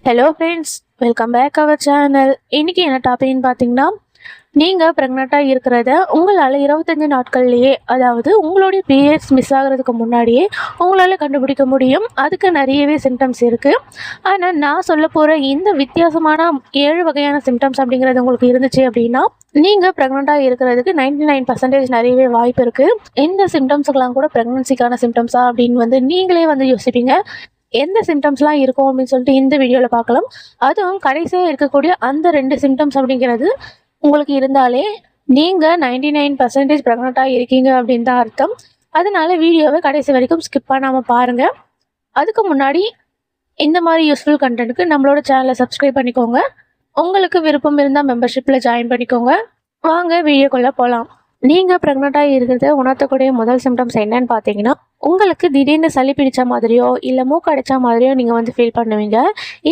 Hello friends, welcome back our channel. இன்றைக்கி என்ன டாபிக்னு பார்த்தீங்கன்னா, நீங்கள் ப்ரெக்னெண்ட்டாக இருக்கிறத உங்களால் 25 நாட்கள்லேயே, அதாவது உங்களுடைய பீரியட்ஸ் மிஸ் ஆகிறதுக்கு முன்னாடியே உங்களால் கண்டுபிடிக்க முடியும். அதுக்கு நிறையவே சிம்டம்ஸ் இருக்குது. ஆனால் நான் சொல்ல போகிற இந்த வித்தியாசமான 7 வகையான சிம்டம்ஸ் அப்படிங்கிறது உங்களுக்கு இருந்துச்சு அப்படின்னா, நீங்கள் ப்ரெக்னெண்ட்டாக இருக்கிறதுக்கு 99% நிறையவே வாய்ப்பு இருக்குது. இந்த சிம்டம்ஸுக்கெல்லாம் கூட ப்ரெக்னன்சிக்கான சிம்டம்ஸா அப்படின்னு நீங்களே யோசிப்பீங்க. எந்த சிம்டம்ஸ்லாம் இருக்கும் அப்படின்னு சொல்லிட்டு இந்த வீடியோவில் பார்க்கலாம். அதுவும் கடைசியாக இருக்கக்கூடிய அந்த 2 சிம்டம்ஸ் அப்படிங்கிறது உங்களுக்கு இருந்தாலே நீங்கள் 99% ப்ரெக்னெண்ட்டாக இருக்கீங்க அப்படின்னு தான் அர்த்தம். அதனால வீடியோவை கடைசி வரைக்கும் ஸ்கிப் பண்ணாமல் பாருங்கள். அதுக்கு முன்னாடி இந்த மாதிரி யூஸ்ஃபுல் கண்டென்ட்டுக்கு நம்மளோட சேனலை சப்ஸ்கிரைப் பண்ணிக்கோங்க. உங்களுக்கு விருப்பம் இருந்தால் மெம்பர்ஷிப்பில் ஜாயின் பண்ணிக்கோங்க. வாங்க வீடியோக்குள்ளே போகலாம். நீங்கள் ப்ரெக்னெண்ட்டாக இருக்கிறத உணர்த்தக்கூடிய முதல் சிம்டம்ஸ் என்னன்னு பார்த்தீங்கன்னா, உங்களுக்கு திடீர்னு சளி பிடிச்ச மாதிரியோ இல்லை மூக்கு அடைச்ச மாதிரியோ நீங்கள் ஃபீல் பண்ணுவீங்க.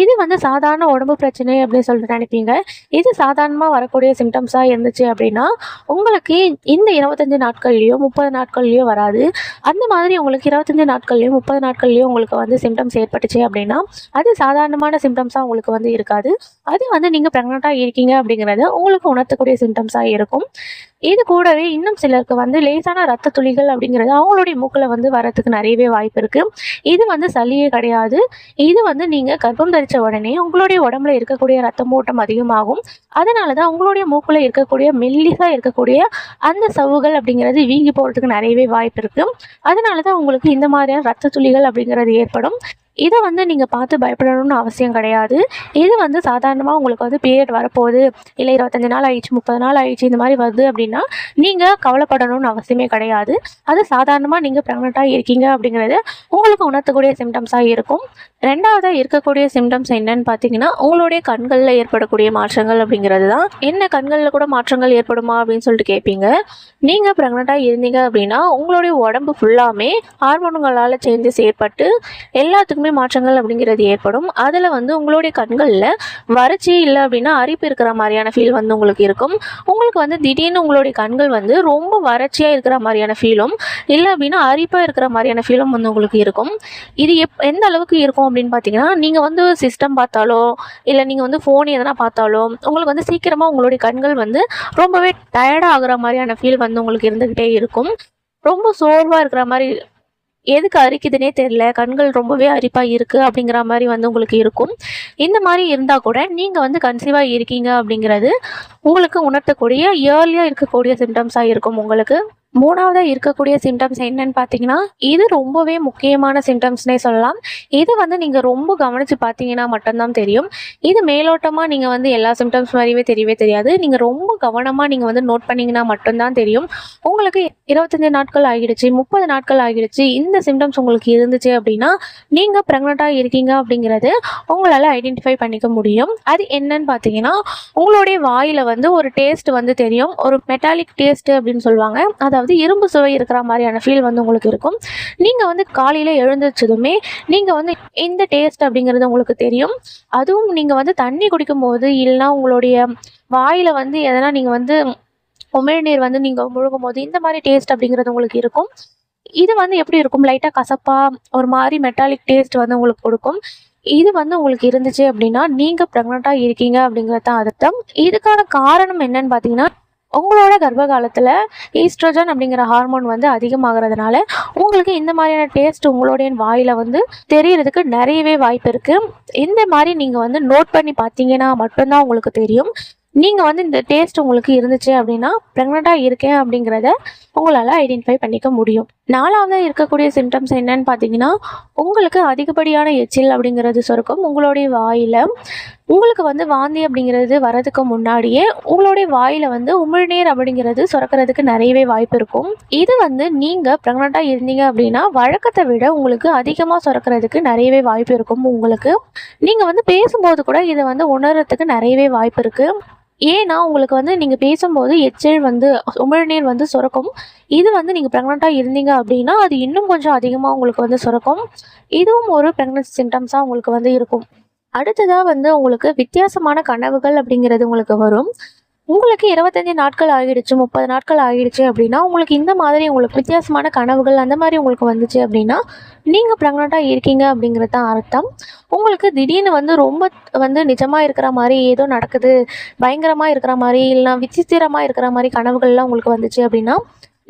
இது சாதாரண உடம்பு பிரச்சனை அப்படின்னு சொல்லிட்டு நினைப்பீங்க. இது சாதாரணமாக வரக்கூடிய சிம்டம்ஸாக இருந்துச்சு அப்படின்னா உங்களுக்கு இந்த 25 நாட்கள்லையோ 30 நாட்கள்லையோ வராது. அந்த மாதிரி உங்களுக்கு 25 நாட்கள்லையோ 30 நாட்கள்லையோ உங்களுக்கு சிம்டம்ஸ் ஏற்பட்டுச்சு அப்படின்னா அது சாதாரணமான சிம்டம்ஸாக உங்களுக்கு இருக்காது. அது நீங்கள் ப்ரெக்னெண்ட்டாக இருக்கீங்க அப்படிங்கிறத உங்களுக்கு உணர்த்தக்கூடிய சிம்டம்ஸாக இருக்கும். இது கூடவே இன்னும் சிலருக்கு லேசான ரத்த துளிகள் அப்படிங்கிறது அவங்களுடைய மூக்கில் வரத்துக்கு நிறையவே வாய்ப்பு இருக்குது. இது சளியே கிடையாது. இது நீங்கள் கர்ப்பம் தரித்த உடனே உங்களுடைய உடம்புல இருக்கக்கூடிய ரத்த ஓட்டம் அதிகமாகும். அதனால தான் உங்களுடைய மூக்கில் இருக்கக்கூடிய மெல்லிசாக இருக்கக்கூடிய அந்த சவ்வுகள் அப்படிங்கிறது வீங்கி போகிறதுக்கு நிறையவே வாய்ப்பு இருக்குது. அதனால தான் உங்களுக்கு இந்த மாதிரியான ரத்த துளிகள் அப்படிங்கிறது ஏற்படும். இதை நீங்கள் பார்த்து பயப்படணும்னு அவசியம் கிடையாது. இது சாதாரணமாக உங்களுக்கு பீரியட் வரப்போகுது, இல்லை 25 நாள் ஆயிடுச்சு 30 நாள் ஆயிடுச்சு இந்த மாதிரி வருது அப்படின்னா நீங்கள் கவலைப்படணும்னு அவசியமே கிடையாது. அது சாதாரணமாக நீங்கள் ப்ரெக்னெண்ட்டாக இருக்கீங்க அப்படிங்கிறது உங்களுக்கு உணர்த்தக்கூடிய சிம்டம்ஸாக இருக்கும். ரெண்டாவதாக இருக்கக்கூடிய சிம்டம்ஸ் என்னன்னு பார்த்தீங்கன்னா, உங்களுடைய கண்களில் ஏற்படக்கூடிய மாற்றங்கள் அப்படிங்கிறது தான். என்ன கண்களில் கூட மாற்றங்கள் ஏற்படுமா அப்படின்னு சொல்லிட்டு கேட்பீங்க. நீங்கள் ப்ரெக்னெண்ட்டாக இருந்தீங்க அப்படின்னா உங்களுடைய உடம்பு ஃபுல்லாமே ஹார்மோன்களால் சேஞ்சஸ் ஏற்பட்டு எல்லாத்துக்குமே மாற்றங்கள் அப்படிங்கிறது ஏற்படும். அதில் உங்களுடைய கண்களில் வறட்சி இல்லை அப்படின்னா அரிப்பு இருக்கிற மாதிரியான ஃபீல் உங்களுக்கு இருக்கும். உங்களுக்கு திடீர்னு உங்களுடைய கண்கள் ரொம்ப வறட்சியாக இருக்கிற மாதிரியான ஃபீலும் இல்லை அப்படின்னா அரிப்பாக இருக்கிற மாதிரியான ஃபீலும் உங்களுக்கு இருக்கும். இது எந்த அளவுக்கு இருக்கும் அப்படின்னு பார்த்தீங்கன்னா, நீங்கள் சிஸ்டம் பார்த்தாலோ இல்லை நீங்கள் ஃபோன் எதனா பார்த்தாலோ உங்களுக்கு சீக்கிரமாக உங்களுடைய கண்கள் ரொம்பவே டயர்டாக ஆகுற மாதிரியான ஃபீல் உங்களுக்கு இருந்துக்கிட்டே இருக்கும். ரொம்ப சோர்வாக இருக்கிற மாதிரி, எதுக்கு அரிக்குதுன்னே தெரியல, கண்கள் ரொம்பவே அரிப்பாக இருக்குது அப்படிங்கிற மாதிரி உங்களுக்கு இருக்கும். இந்த மாதிரி இருந்தால் கூட நீங்கள் கன்சீவாக இருக்கீங்க அப்படிங்கிறது உங்களுக்கு உணர்த்தக்கூடிய ஏர்லியாக இருக்கக்கூடிய சிம்டம்ஸாக இருக்கும். உங்களுக்கு மூணாவதாக இருக்கக்கூடிய சிம்டம்ஸ் என்னன்னு பார்த்தீங்கன்னா, இது ரொம்பவே முக்கியமான சிம்டம்ஸ்னே சொல்லலாம். இது நீங்கள் ரொம்ப கவனித்து பார்த்தீங்கன்னா மட்டும்தான் தெரியும். இது மேலோட்டமாக நீங்கள் எல்லா சிம்டம்ஸ் மாதிரியே தெரியவே தெரியாது. நீங்கள் ரொம்ப கவனமாக நீங்கள் நோட் பண்ணிங்கன்னா மட்டும்தான் தெரியும். உங்களுக்கு 25 நாட்கள் ஆகிடுச்சு 30 நாட்கள் ஆகிடுச்சு இந்த சிம்டம்ஸ் உங்களுக்கு இருந்துச்சு அப்படின்னா நீங்கள் ப்ரெக்னெண்ட்டாக இருக்கீங்க அப்படிங்கிறது உங்களால் ஐடென்டிஃபை பண்ணிக்க முடியும். அது என்னன்னு பார்த்தீங்கன்னா, உங்களுடைய வாயில் ஒரு டேஸ்ட் தெரியும். ஒரு மெட்டாலிக் டேஸ்ட்டு அப்படின்னு சொல்லுவாங்க. அதாவது இரும்பு சுவை இருக்கிற மாதிரியான ஃபீல் உங்களுக்கு இருக்கும். நீங்கள் காலையில் எழுந்திரிச்சதுமே நீங்கள் இந்த டேஸ்ட் அப்படிங்கிறது உங்களுக்கு தெரியும். அதுவும் நீங்கள் தண்ணி குடிக்கும் போது இல்லைனா உங்களுடைய வாயில் எதனா நீங்கள் உமிழ்நீர் நீங்கள் முழுகும் போது இந்த மாதிரி டேஸ்ட் அப்படிங்கிறது உங்களுக்கு இருக்கும். இது எப்படி இருக்கும், லைட்டாக கசப்பாக ஒரு மாதிரி மெட்டாலிக் டேஸ்ட் உங்களுக்கு கொடுக்கும். இது உங்களுக்கு இருந்துச்சு அப்படின்னா நீங்கள் ப்ரெக்னெண்ட்டாக இருக்கீங்க அப்படிங்கிறது தான் அர்த்தம். இதுக்கான காரணம் என்னன்னு பார்த்தீங்கன்னா, உங்களோட கர்ப்ப காலத்தில் ஈஸ்ட்ரோஜன் அப்படிங்கிற ஹார்மோன் அதிகமாகிறதுனால உங்களுக்கு இந்த மாதிரியான டேஸ்ட் உங்களுடைய வாயில் தெரியறதுக்கு நிறையவே வாய்ப்பு இருக்குது. இந்த மாதிரி நீங்கள் நோட் பண்ணி பார்த்தீங்கன்னா மட்டும்தான் உங்களுக்கு தெரியும். நீங்கள் இந்த டேஸ்ட் உங்களுக்கு இருந்துச்சு அப்படின்னா ப்ரெக்னெண்ட்டாக இருக்கேன் அப்படிங்கிறத உங்களால் ஐடென்டிஃபை பண்ணிக்க முடியும். நாலாவதாக இருக்கக்கூடிய சிம்டம்ஸ் என்னன்னு பார்த்தீங்கன்னா, உங்களுக்கு அதிகப்படியான எச்சில் அப்படிங்கிறது சுரக்கும் உங்களுடைய வாயில். உங்களுக்கு வாந்தி அப்படிங்கிறது வரதுக்கு முன்னாடியே உங்களுடைய வாயில் உமிழ்நீர் அப்படிங்கிறது சுரக்கிறதுக்கு நிறையவே வாய்ப்பு இருக்கும். இது நீங்கள் ப்ரெக்னெண்ட்டாக இருந்தீங்க அப்படின்னா வழக்கத்தை விட உங்களுக்கு அதிகமாக சுரக்கிறதுக்கு நிறையவே வாய்ப்பு இருக்கும். உங்களுக்கு நீங்கள் பேசும்போது கூட இதை உணர்றதுக்கு நிறையவே வாய்ப்பு இருக்குது. ஏன்னா உங்களுக்கு நீங்கள் பேசும்போது எச்சில் உமிழ்நீர் சுரக்கும். இது நீங்கள் ப்ரெக்னெண்ட்டாக இருந்தீங்க அப்படின்னா அது இன்னும் கொஞ்சம் அதிகமாக உங்களுக்கு சுரக்கும். இதுவும் ஒரு ப்ரெக்னன்சி சிம்டம்ஸாக உங்களுக்கு இருக்கும். அடுத்ததாக உங்களுக்கு வித்தியாசமான கனவுகள் அப்படிங்கிறது உங்களுக்கு வரும். உங்களுக்கு 25 நாட்கள் ஆகிடுச்சு, 30 நாட்கள் ஆகிடுச்சு அப்படின்னா, உங்களுக்கு இந்த மாதிரி உங்களுக்கு வித்தியாசமான கனவுகள் அந்த மாதிரி உங்களுக்கு வந்துச்சு அப்படின்னா, நீங்கள் ப்ரெக்னெண்ட்டாக இருக்கீங்க அப்படிங்கிறது தான் அர்த்தம். உங்களுக்கு திடீர்னு வந்து ரொம்ப வந்து நிஜமாக இருக்கிற மாதிரி ஏதோ நடக்குது, பயங்கரமாக இருக்கிற மாதிரி இல்லைனா விசித்திரமாக இருக்கிற மாதிரி கனவுகள்லாம் உங்களுக்கு வந்துச்சு அப்படின்னா,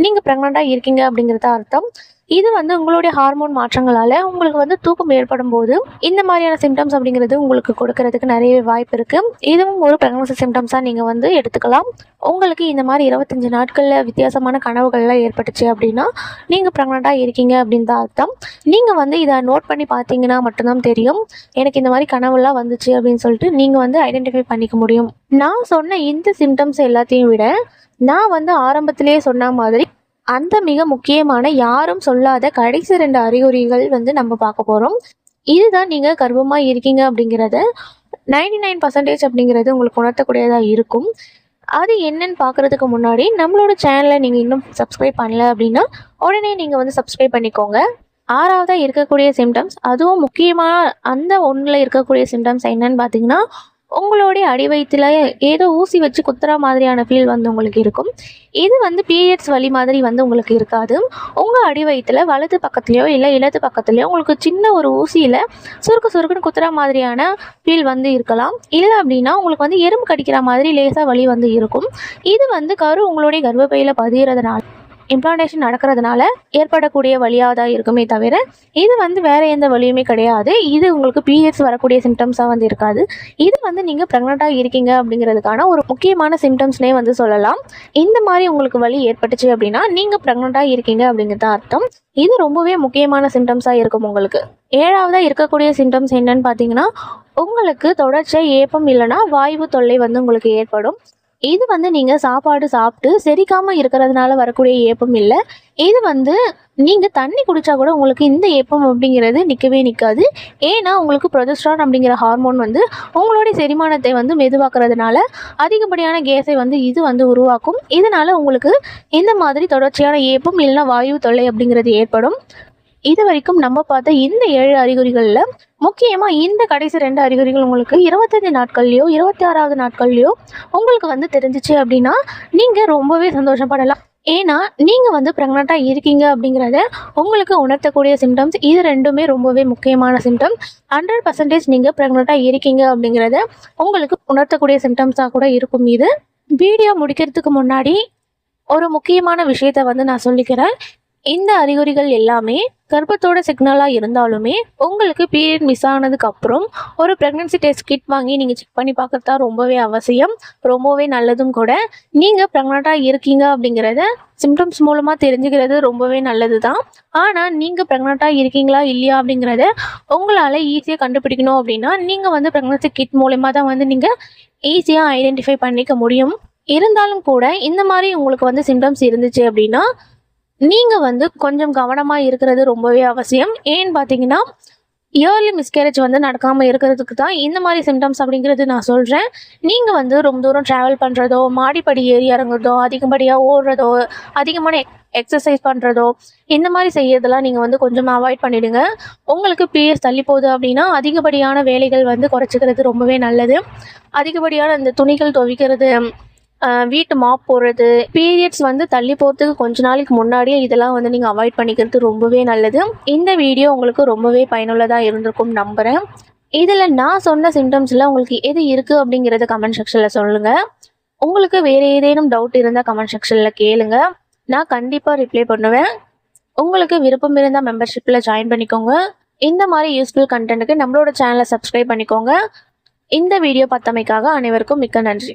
நீங்கள் ப்ரெக்னெண்ட்டாக இருக்கீங்க அப்படிங்கிறது தான் அர்த்தம். இது வந்து உங்களுடைய ஹார்மோன் மாற்றங்களால் உங்களுக்கு வந்து தூக்கம் ஏற்படும் போது இந்த மாதிரியான சிம்டம்ஸ் அப்படிங்கிறது உங்களுக்கு கொடுக்கறதுக்கு நிறைய வாய்ப்பு இருக்குது. இதுவும் ஒரு ப்ரெக்னன்சி சிம்டம்ஸாக நீங்கள் வந்து எடுத்துக்கலாம். உங்களுக்கு இந்த மாதிரி 25 நாட்களில் வித்தியாசமான கனவுகள்லாம் ஏற்பட்டுச்சு அப்படின்னா நீங்கள் ப்ரெக்னெண்ட்டாக இருக்கீங்க அப்படின்னு தான் அர்த்தம். நீங்கள் வந்து இதை நோட் பண்ணி பார்த்தீங்கன்னா மட்டும்தான் தெரியும், எனக்கு இந்த மாதிரி கனவுலாம் வந்துச்சு அப்படின்னு சொல்லிட்டு நீங்கள் வந்து ஐடென்டிஃபை பண்ணிக்க முடியும். நான் சொன்ன இந்த சிம்டம்ஸ் எல்லாத்தையும் விட நான் வந்து ஆரம்பத்திலேயே சொன்ன மாதிரி அந்த மிக முக்கியமான யாரும் சொல்லாத கடைசி 2 அறிகுறிகள் வந்து நம்ம பார்க்க போகிறோம். இதுதான் நீங்கள் கர்ப்பமாக இருக்கீங்க அப்படிங்கிறத 99% அப்படிங்கிறது உங்களுக்கு உணர்த்தக்கூடியதாக இருக்கும். அது என்னன்னு பார்க்குறதுக்கு முன்னாடி நம்மளோட சேனலை நீங்கள் இன்னும் சப்ஸ்கிரைப் பண்ணல அப்படின்னா உடனே நீங்கள் வந்து சப்ஸ்கிரைப் பண்ணிக்கோங்க. 6வதாக இருக்கக்கூடிய சிம்டம்ஸ், அதுவும் முக்கியமாக அந்த ஒன்றில் இருக்கக்கூடிய சிம்டம்ஸ் என்னன்னு பார்த்தீங்கன்னா, உங்களுடைய அடிவயிற்றில் ஏதோ ஊசி வச்சு குத்துற மாதிரியான ஃபீல் வந்து உங்களுக்கு இருக்கும். இது வந்து பீரியட்ஸ் வலி மாதிரி வந்து உங்களுக்கு இருக்காது. உங்கள் அடிவயிற்றில் வலது பக்கத்துலையோ இல்லை இடது பக்கத்துலையோ உங்களுக்கு சின்ன ஒரு ஊசியில் சுருக்குன்னு குத்துற மாதிரியான ஃபீல் வந்து இருக்கலாம். இல்லை அப்படின்னா உங்களுக்கு வந்து எறும்பு கடிக்கிற மாதிரி லேசாக வலி வந்து இருக்கும். இது வந்து உங்களுடைய கர்ப்பப்பையில் பதிகிறதுனால இம்ப்ளான்டேஷன் நடக்கிறதுனால ஏற்படக்கூடிய வலியாக தான் இருக்குமே தவிர இது வந்து வேறு எந்த வலியுமே கிடையாது. இது உங்களுக்கு பீரியட்ஸ் வரக்கூடிய சிம்டம்ஸாக வந்து இருக்காது. இது வந்து நீங்கள் ப்ரெக்னெண்ட்டாக இருக்கீங்க அப்படிங்கிறதுக்கான ஒரு முக்கியமான சிம்டம்ஸ்னே வந்து சொல்லலாம். இந்த மாதிரி உங்களுக்கு வலி ஏற்பட்டுச்சு அப்படின்னா நீங்கள் ப்ரெக்னெண்ட்டாக இருக்கீங்க அப்படிங்கிறது அர்த்தம். இது ரொம்பவே முக்கியமான சிம்டம்ஸாக இருக்கும் உங்களுக்கு. 7வதாக இருக்கக்கூடிய சிம்டம்ஸ் என்னன்னு பார்த்தீங்கன்னா, உங்களுக்கு தொடர்ச்சியாக ஏப்பம் இல்லைனா வாய்வு தொல்லை வந்து உங்களுக்கு ஏற்படும். இது வந்து நீங்கள் சாப்பாடு சாப்பிட்டு செரிக்காமல் இருக்கிறதுனால வரக்கூடிய ஏப்பம் இல்லை. இது வந்து நீங்கள் தண்ணி குடித்தா கூட உங்களுக்கு இந்த ஏப்பம் அப்படிங்கிறது நிற்கவே நிற்காது. ஏன்னா உங்களுக்கு ப்ரொஜெஸ்ட்ரான் அப்படிங்கிற ஹார்மோன் வந்து உங்களுடைய செரிமானத்தை வந்து மெதுவாக்குறதுனால அதிகப்படியான கேஸை வந்து இது வந்து உருவாக்கும். இதனால் உங்களுக்கு இந்த மாதிரி தொடர்ச்சியான ஏப்பம் இல்லைனா வாயு தொல்லை அப்படிங்கிறது ஏற்படும். இது வரைக்கும் நம்ம பார்த்த இந்த 7 அறிகுறிகளில் முக்கியமாக இந்த கடைசி 2 அறிகுறிகள் உங்களுக்கு 25 நாட்கள்லையோ 26வது நாட்கள்லையோ உங்களுக்கு வந்து தெரிஞ்சிச்சு அப்படின்னா நீங்கள் ரொம்பவே சந்தோஷப்படலாம். ஏன்னா நீங்கள் வந்து ப்ரெக்னெண்ட்டாக இருக்கீங்க அப்படிங்கிறத உங்களுக்கு உணர்த்தக்கூடிய சிம்டம்ஸ் இது ரெண்டுமே ரொம்பவே முக்கியமான சிம்டம். 100% நீங்கள் ப்ரெக்னெண்ட்டாக இருக்கீங்க அப்படிங்கிறத உங்களுக்கு உணர்த்தக்கூடிய சிம்டம்ஸாக கூட இருக்கும். இது வீடியோ முடிக்கிறதுக்கு முன்னாடி ஒரு முக்கியமான விஷயத்தை வந்து நான் சொல்லிக்கிறேன். இந்த அறிகுறிகள் எல்லாமே கர்ப்பத்தோட சிக்னலாக இருந்தாலுமே உங்களுக்கு பீரியட் மிஸ் ஆனதுக்கு அப்புறம் ஒரு ப்ரெக்னன்சி டெஸ்ட் கிட் வாங்கி நீங்கள் செக் பண்ணி பார்க்குறது தான் ரொம்பவே அவசியம், ரொம்பவே நல்லதும் கூட. நீங்கள் ப்ரெக்னெண்ட்டாக இருக்கீங்க அப்படிங்கிறத சிம்டம்ஸ் மூலமாக தெரிஞ்சுக்கிறது ரொம்பவே நல்லது தான். ஆனால் நீங்கள் ப்ரெக்னெண்ட்டாக இருக்கீங்களா இல்லையா அப்படிங்கிறத உங்களால் ஈஸியாக கண்டுபிடிக்கணும் அப்படின்னா நீங்கள் வந்து ப்ரெக்னன்சி கிட் மூலமாக தான் வந்து நீங்கள் ஈஸியாக ஐடென்டிஃபை பண்ணிக்க முடியும். இருந்தாலும் கூட இந்த மாதிரி உங்களுக்கு வந்து சிம்டம்ஸ் இருந்துச்சு அப்படின்னா நீங்கள் வந்து கொஞ்சம் கவனமாக இருக்கிறது ரொம்பவே அவசியம். ஏன்னு பார்த்தீங்கன்னா இயர்லி மிஸ்கேரேஜ் வந்து நடக்காமல் இருக்கிறதுக்கு தான் இந்த மாதிரி சிம்டம்ஸ் அப்படிங்கிறது நான் சொல்கிறேன். நீங்கள் வந்து ரொம்ப தூரம் ட்ராவல் பண்ணுறதோ, மாடிப்படி ஏறி இறங்குறதோ, அதிகப்படியாக ஓடுறதோ, அதிகமான எக்ஸசைஸ் பண்ணுறதோ இந்த மாதிரி செய்யறதெல்லாம் நீங்கள் வந்து கொஞ்சம் அவாய்ட் பண்ணிவிடுங்க. உங்களுக்கு பீரியட்ஸ் தள்ளி போகுது அப்படின்னா அதிகப்படியான வேலைகள் வந்து குறைச்சிக்கிறது ரொம்பவே நல்லது. அதிகப்படியான இந்த துணிகள் துவைக்கிறது, வீட்டு மாப் போடுறது, பீரியட்ஸ் வந்து தள்ளி போகிறதுக்கு கொஞ்ச நாளைக்கு முன்னாடியே இதெல்லாம் வந்து நீங்கள் அவாய்ட் பண்ணிக்கிறது ரொம்பவே நல்லது. இந்த வீடியோ உங்களுக்கு ரொம்பவே பயனுள்ளதாக இருந்திருக்கும் நம்புகிறேன். இதில் நான் சொன்ன சிம்டம்ஸில் உங்களுக்கு எது இருக்குது அப்படிங்கிறத கமெண்ட் செக்ஷனில் சொல்லுங்கள். உங்களுக்கு வேறு ஏதேனும் டவுட் இருந்தால் கமெண்ட் செக்ஷனில் கேளுங்க, நான் கண்டிப்பாக ரிப்ளை பண்ணுவேன். உங்களுக்கு விருப்பம் இருந்தால் மெம்பர்ஷிப்பில் ஜாயின் பண்ணிக்கோங்க. இந்த மாதிரி யூஸ்ஃபுல் கண்டென்ட்டுக்கு நம்மளோட சேனலை சப்ஸ்கிரைப் பண்ணிக்கோங்க. இந்த வீடியோ பார்த்தமைக்காக அனைவருக்கும் மிக்க நன்றி.